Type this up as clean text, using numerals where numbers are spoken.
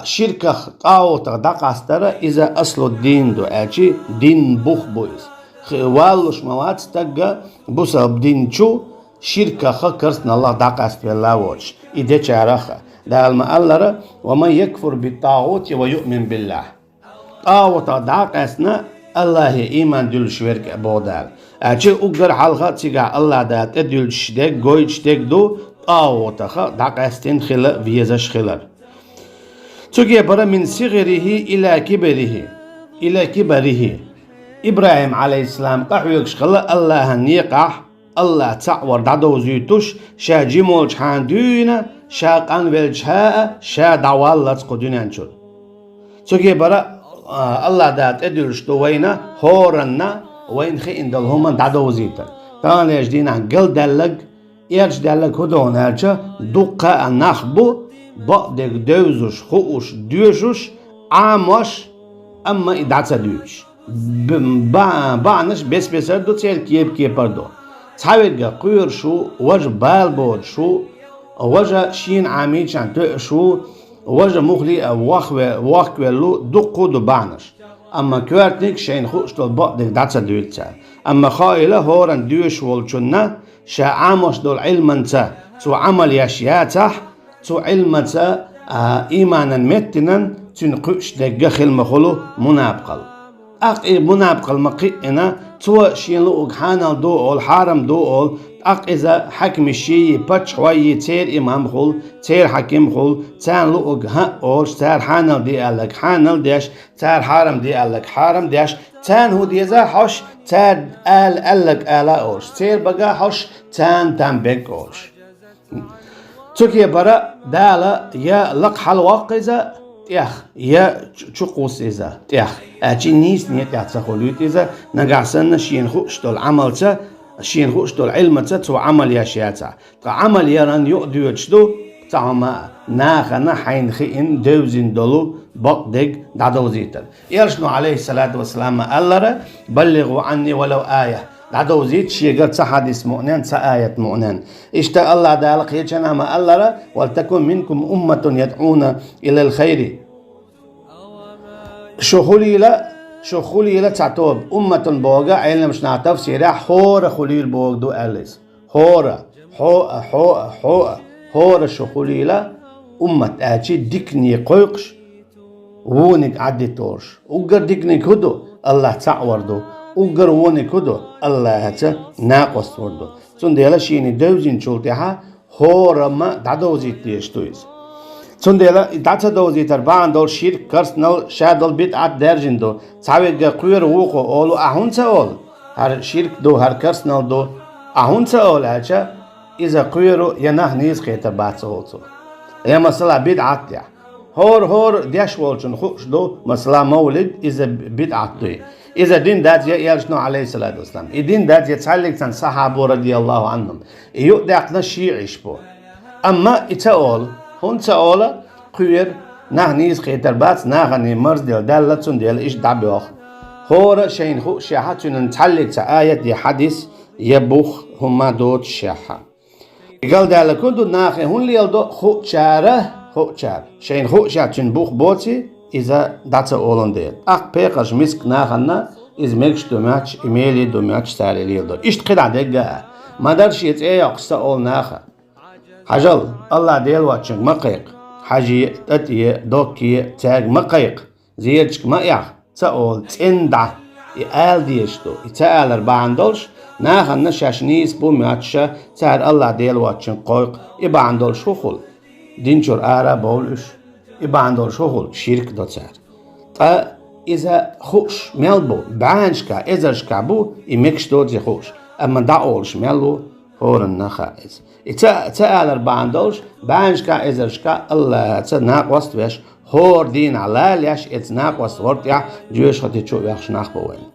شركة طاوتا دقاسترا إذا أصل الدين دو أجي دين بوخ بويس والوش مواد تجا بوسا بدين شو شركة خكرسنا الله دقاست بالله وش إذا شارخة ده المألرة ومن يكفر بالطاغوت ويؤمن بالله طاوتا دقاستنا الله إيمان دل شويرك بودال أجي أقدر حلقة تيجا الله ده تدل شدك جوي شدك دو طاوتا خا دقاستين خلا فيزش خلر تجي برا من صغره إلى كبره إبراهيم عليه السلام قحويكش خلا الله نيقح الله تعور دعو زيتوش شا جيمول شحان دينا شا قنبل شاء شا دعوال قدين انشل تجي برا الله دات ادلش دوينا هورنا وين خي اندل هما دعو زيتا تان ليش دينا قل دلق إيرش دلق هدون هرچا دقا نخبو بعدك دوزش خوش دوشش عامش اما ادعتا دوش بانش بس بسر دو تير كيب دو تاويرجا قير شو وجه بالبود شو وجه شين عميد شان شو وجه مخلي واخوه لو دقو دو بانش اما كوارتنك شين خوش دول بعدك دعتا دويلتا اما خائلة هورن دوش والجنة شا عامش دول علمنتا تو عمل ياشياته تو علمتا إيمانا متنا تنقش دقا خلما خلو منابقل منابقل مقيئنا تو شين لو حانال دو أول حارم دو أول إذا حكم الشيء باتش حوي تير إمام خل تير حكيم خل تان لو ها أول تار حانال دي ألك حانال ديش تار حارم دي ألك حارم ديش تان هو ديزا حش تار ألك ألا أوش تير بقى حش تان بيك أوش تركيا برا دالا يا لق حلوق إذا تيخ يا شقوس إذا تيخ أجي نيس نيت يعتقلوت إذا نقعسنا شين خوش دول عملته شين خوش دول علمته تو عمل ياشياته عمل يران يقدر يجدو تعما ناخنا حين خين دوزين دولو بقدق دعوزيتر يرشنو عليه الصلاة والسلام الله بلغوا عني ولو آية دعو زيت شيء قد حديث مؤمن آية مؤمن اشتاق الله دالق يجنا ما الله ولتكن منكم أمة يدعون إلى الخير شخولي لا تعتوب أمة بوجا علم مش نعتف سيرا حور خليل بوج دو أليس حور شخولي لا أمة أجي ديكني قيقش وونك عدي تورش وقر ديكني كدو الله تعوردو وقر ووني كدو الله هتا ناقص وردو سنديلا شيني دوزين شولتها هورما دادوزي تيشتويز سنديلا داتا دوزي تربان دول شير كرسنال شادل بدعت درجين دو تاويغا قوير ووقو اولو اهونتا اول هر شيرك دو هر كرسنال دو اهونتا اول هاچا إذا قويرو يناه نيز خيتا باتس اولتو يا مسلا بدعت يا هور ديش والشن خوش دو مسلا مولد إذا بدعت دوي إذا دين دات يرشنو عليه الصلاة والسلام الدين دات يتعلق عن صحابة رضي الله عنهم يؤدقنا شيعي شبو أما إتاول هون تاول قوير نهنيز خيتر بات نهني مرز ديال دالتون ديال إيش دعبي آخر هورا شين خو شيحاتون نتعلق آية دي حديث يبوخ هما دوت شيحا قال دالكون دو ناخي هون ليالدو خو شار شين خو شاتون بوخ بوتي إذا داتا أولن ديل بيقش مسك ناخنا إذ ميكش دوماتش إيميلي دوماتش سالي ليلدو إشت قدع دقا ما درش يتأي أقصى أول ناخا حجل الله ديل واتشنك مقيق حاجي تتي دوكي تاج مقيق زيرتشك مقيق تأول تندع إقال ديشتو إتأل أربعندولش ناخنا شاشنيس بوماتشا تار الله ديل واتشنك قويق إبعندولش خخل دينشور آرا بولش يبعندور شغل شرك دوتسار تا إذا خوش ملبو بانشكا إذا بو يمكش دوت خوش أما داولش ملبو هورن نخائز تألر باندولش بانشكا إذا الله تناقوست وش هور دين على ليش اتناقوست ورتيا جوش خطي تشو يخش نخبوين